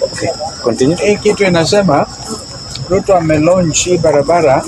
Okay. Continue. Hii kitu inasema Ruto amelaunch barabara.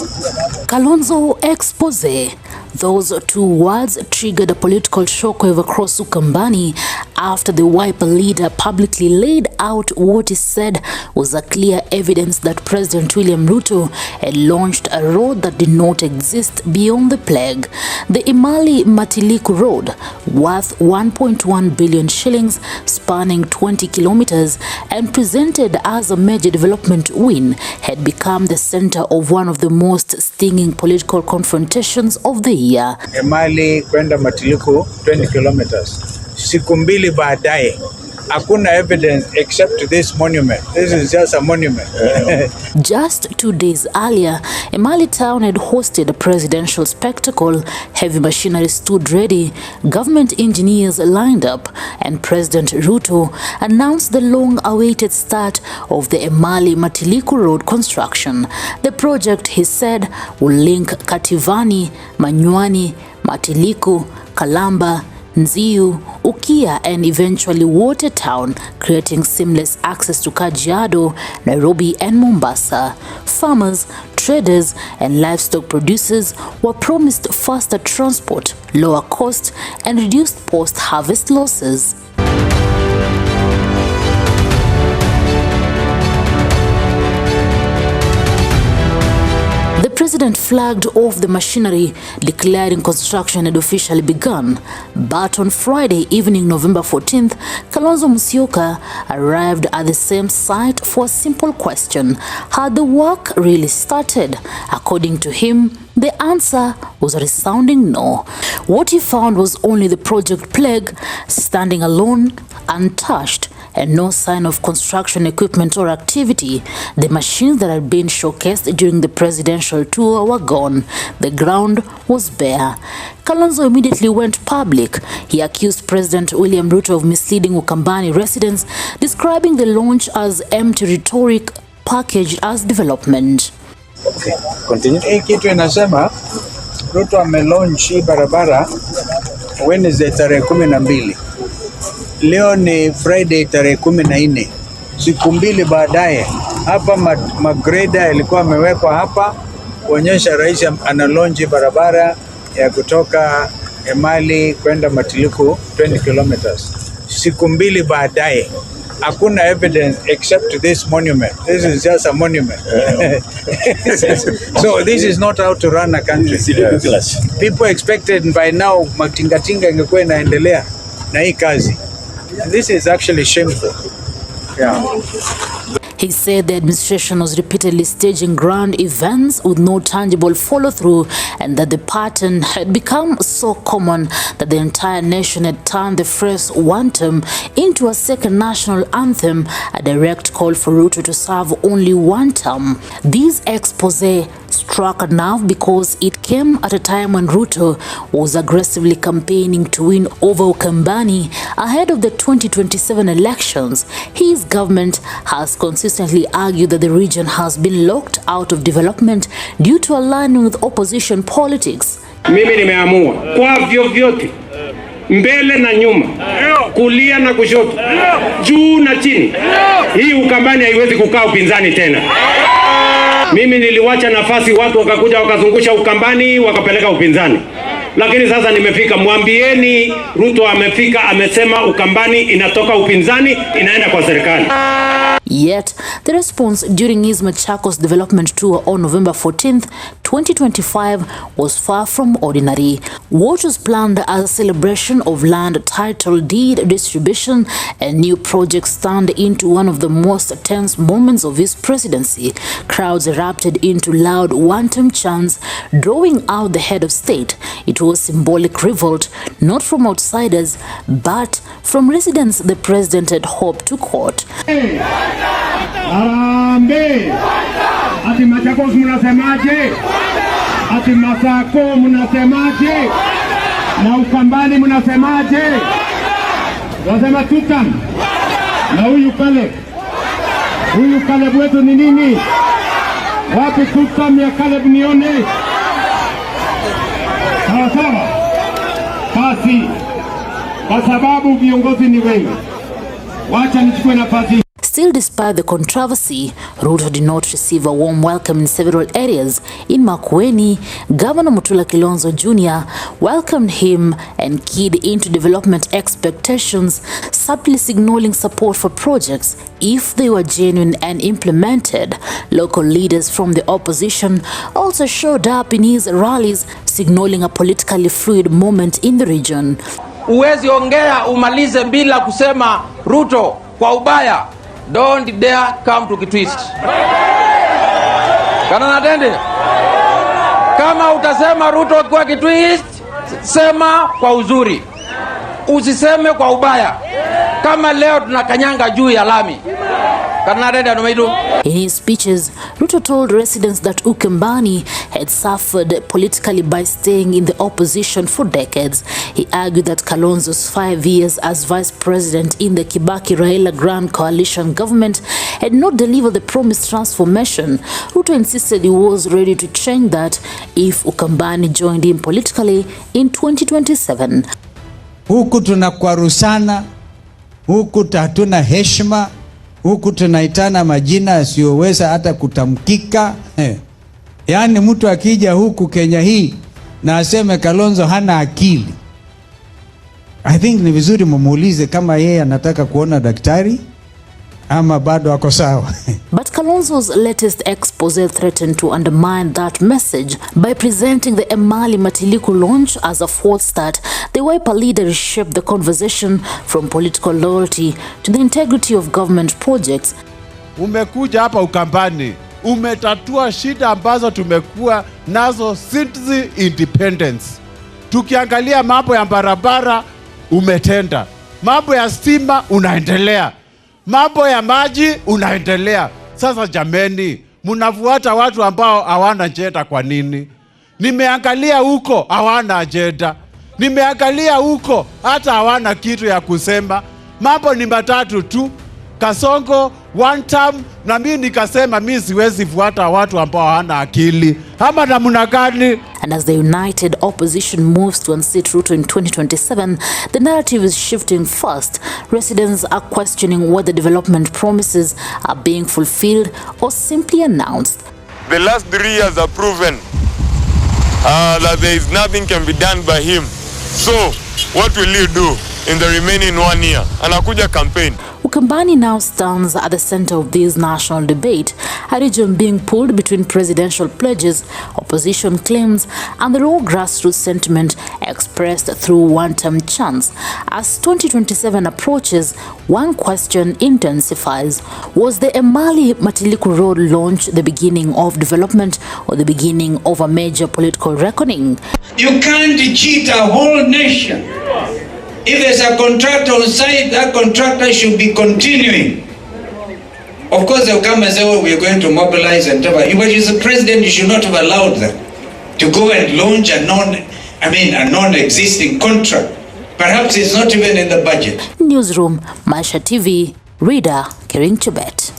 Kalonzo Expose. Those two words triggered a political shockwave across Ukambani after the Wiper leader publicly laid out what he said was a clear evidence that President William Ruto had launched a road that did not exist beyond the plague. The Emali Matiliku road, worth 1.1 billion shillings, spanning 20 kilometers and presented as a major development win, had become the center of one of the most stinging political confrontations of the year. Emali kwenda Matiliku 20 kilometers. Siku mbili baadaye, hakuna evidence except this monument. This is just a monument. Just 2 days earlier, Emali town had hosted a presidential spectacle. Heavy machinery stood ready, government engineers lined up, and President Ruto announced the long-awaited start of the Emali Matiliku road construction. The project, he said, will link Kativani, Manywani, Matiliku, Kalamba, Nziu, Ukia and eventually Watertown, creating seamless access to Kajiado, Nairobi and Mombasa. Farmers, traders and livestock producers were promised faster transport, lower cost and reduced post-harvest losses. The president flagged off the machinery, declaring construction had officially begun. But on Friday evening, November 14th, Kalonzo Musyoka arrived at the same site for a simple question: had the work really started? According to him, the answer was a resounding no. What he found was only the project plague, standing alone, untouched, and no sign of construction equipment or activity. The machines that had been showcased during the presidential tour were gone. The ground was bare. Kalonzo immediately went public. He accused President William Ruto of misleading Ukambani residents, describing the launch as empty rhetoric packaged as development. Okay. Continue. Hii kitu inasema Ruto amelaunch barabara Wednesday tarehe 12. Leo ni Friday tarehe 14. Siku mbili baadaye, hapa magreda yalikuwa yamewekwa hapa kuonyesha rais ana launch barabara ya kutoka Emali kwenda Matiliku 20 kilometers. Siku mbili baadaye, hakuna evidence except this monument. This is just a monument. So this is not how to run a country. People expected by now matingatinga ingekuwa inaendelea na hii kazi. This is actually shameful. Yeah. He said the administration was repeatedly staging grand events with no tangible follow-through, and that the pattern had become so common that the entire nation had turned the phrase WANTAM into a second national anthem, a direct call for Ruto to serve only one term. This expose struck a nerve because it came at a time when Ruto was aggressively campaigning to win over Ukambani ahead of the 2027 elections. His government has consistently argued that the region has been locked out of development due to aligning with opposition politics. Mimi nimeamua kwa vyovyote, mbele na nyuma, kulia na kushoto, juu na chini, hii Ukambani haiwezi kukaa upinzani tena. Mimi niliwacha nafasi watu wakakuja wakazungusha Ukambani wakapeleka upinzani. Lakini sasa nimefika, mwambieni Ruto amefika, amesema Ukambani inatoka upinzani inaenda kwa serikali. Yet, the response during his Machakos development tour on November 14th, 2025 was far from ordinary. What was planned as a celebration of land title deed distribution and new projects turned into one of the most tense moments of his presidency. Crowds erupted into loud WANTAM chants, drawing out the head of state. It was symbolic revolt, not from outsiders, but from residents the president had hoped to court. Arambe! Ati Machakos munasemaje? Ati Masako munasemaje? Na Ukambani munasemaje? Wasema tutam. Na huyu Caleb wetu ni nini? Wapi tutam ya Caleb nione? Sawa. Basi, kwa sababu viongozi ni wengi, wacha nichukue nafasi. Still, despite the controversy, Ruto did not receive a warm welcome in several areas. In Makueni, Governor Mutula Kilonzo Jr. welcomed him and keyed into development expectations, subtly signaling support for projects if they were genuine and implemented. Local leaders from the opposition also showed up in his rallies, signaling a politically fluid moment in the region. Uwezi ongea umalize bila kusema Ruto kwa ubaya. Don't dare come to kitwist. Kana natende? Kama utasema Ruto kwa kitwist, sema kwa uzuri. Usiseme kwa ubaya. Kama leo tunakanyanga juu ya lami. In his speeches, Ruto told residents that Ukambani had suffered politically by staying in the opposition for decades. He argued that Kalonzo's 5 years as vice president in the Kibaki-Raila Grand Coalition government had not delivered the promised transformation. Ruto insisted he was ready to change that if Ukambani joined him politically in 2027. Huku tunakwarusana, huku hatuna heshima, huku tunaitana majina yasiyoweza hata kutamkika. Yaani mtu akija huku Kenya hii na aseme Kalonzo hana akili, I think ni vizuri mumuulize kama yeye anataka kuona daktari ama bado ako sawa. But Kalonzo's latest expose threatened to undermine that message by presenting the Emali Matiliku launch as a false start. The Wiper leader reshaped the conversation from political loyalty to the integrity of government projects. Umekuja hapa Ukambani, umetatua shida ambazo tumekuwa nazo since independence. Tukiangalia mambo ya barabara umetenda, mambo ya stima unaendelea, mambo ya maji unaendelea. Sasa jameni, mnafuata watu ambao hawana ajenda kwa nini? Nimeangalia huko hawana ajenda. Nimeangalia huko hata hawana kitu ya kusema. Mambo ni matatu tu: Kasongo, WANTAM, na mimi nikasema mimi siwezi fuata watu ambao hawana akili. Ama namna gani? And as the united opposition moves to unseat Ruto in 2027, the narrative is shifting fast. Residents are questioning whether development promises are being fulfilled or simply announced. The last 3 years have proven that there is nothing can be done by him. So, what will you do in the remaining 1 year? Anakuja campaign. Ukambani now stands at the center of this national debate, a region being pulled between presidential pledges, opposition claims, and the raw grassroots sentiment expressed through WANTAM chants. As 2027 approaches, one question intensifies: was the Emali Matiliku Road launch the beginning of development or the beginning of a major political reckoning? You can't cheat a whole nation. If there's a contractor on site, that contractor should be continuing. Of course, they'll come and say, oh, we're going to mobilize and whatever. But as a president, you should not have allowed them to go and launch a non-existing contract. Perhaps it's not even in the budget. Newsroom, Maisha TV, Reader, Kering Chubet.